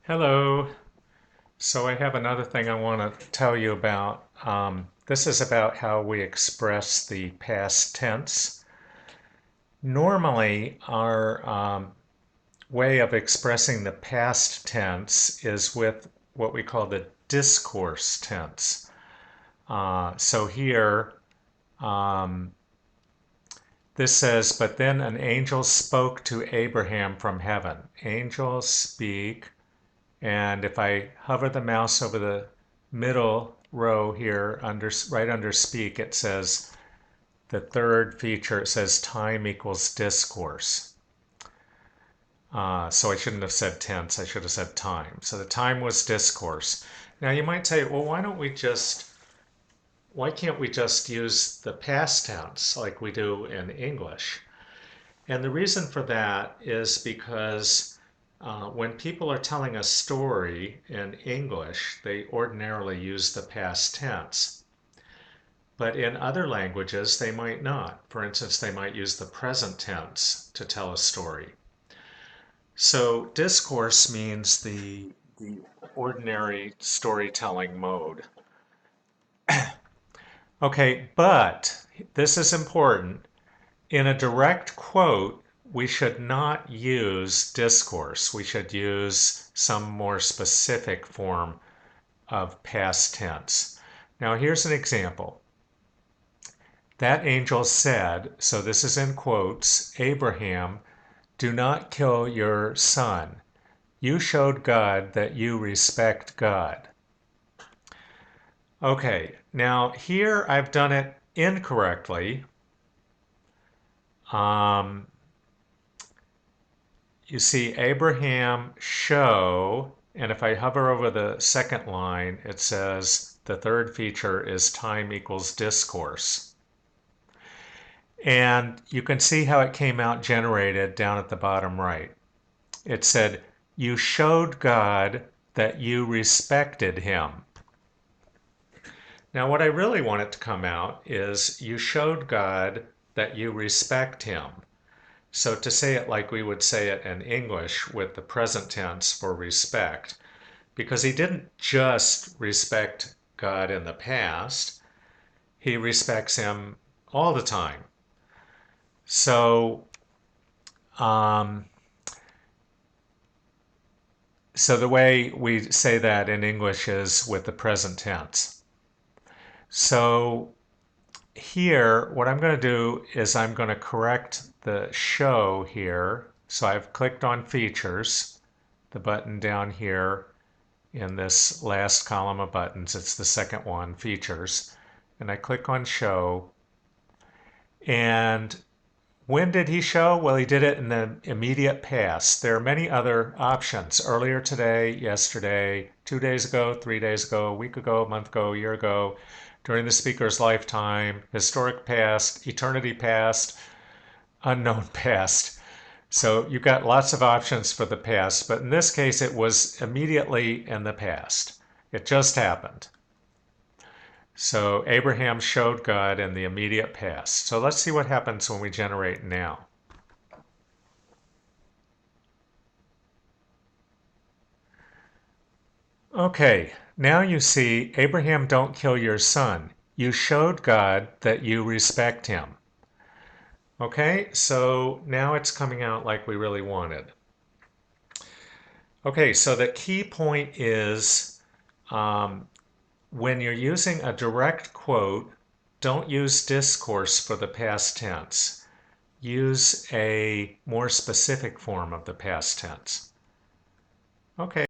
Hello. So I have another thing I want to tell you about. This is about how we express the past tense. Normally, our way of expressing the past tense is with what we call the discourse tense. So here, um, this says, but then an angel spoke to Abraham from heaven. Angels speak. And if I hover the mouse over the middle row here, right under speak, it says the third feature, it says time equals discourse. So I shouldn't have said tense, I should have said time. So the time was discourse. Now you might say, well, why can't we just use the past tense like we do in English? And the reason for that is because when people are telling a story in English, they ordinarily use the past tense. But in other languages, they might not. For instance, they might use the present tense to tell a story. So discourse means the ordinary storytelling mode. Okay, but this is important. In a direct quote, we should not use discourse. We should use some more specific form of past tense. Now, here's an example. That angel said, so this is in quotes, Abraham, do not kill your son. You showed God that you respect God. Okay, now here I've done it incorrectly. You see Abraham show, and if I hover over the second line, it says the third feature is time equals discourse. And you can see how it came out generated down at the bottom right. It said, you showed God that you respected him. Now what I really want it to come out is you showed God that you respect him. So to say it like we would say it in English with the present tense for respect, because he didn't just respect God in the past, he respects him all the time. So, so the way we say that in English is with the present tense. So here, what I'm going to do is I'm going to correct the show here. So I've clicked on features, the button down here in this last column of buttons. It's the second one, features. And I click on show. And when did he show? Well, he did it in the immediate past. There are many other options. Earlier today, yesterday, 2 days ago, 3 days ago, a week ago, a month ago, a year ago, during the speaker's lifetime, historic past, eternity past, unknown past. So you've got lots of options for the past, but in this case it was immediately in the past. It just happened. So Abraham showed God in the immediate past. So let's see what happens when we generate now. Okay, now you see Abraham, don't kill your son. You showed God that you respect him. Okay, so now it's coming out like we really wanted. Okay, so the key point is when you're using a direct quote, don't use discourse for the past tense. Use a more specific form of the past tense. Okay.